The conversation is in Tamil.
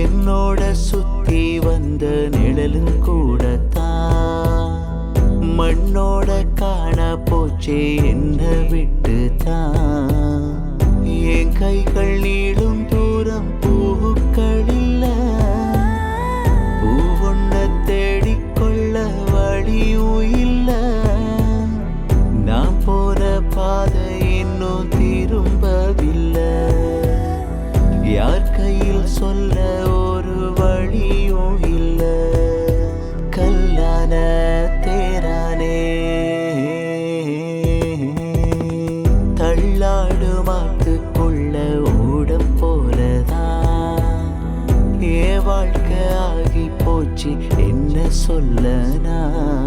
என்னோட சுத்தி வந்த நிழலும் கூடத்தான் மண்ணோட காண போச்சே என்ன விட்டு தான். என் கைகள் நீளும் தூரம் பூக்கள் இல்ல, பூவொன்ன தேடிக்கொள்ள வழியும் இல்ல. நான் போற பாதை இன்னும் திரும்பவில்லை, யார் கையில் சொல்ல ஒரு வழியும் இல்ல. கல்லான தேரானே தள்ளாடு மாத்துக்குள்ள ஓடம் போலதான் என் வாழ்க்கை ஆகி போச்சு என்ன சொல்ல நான்.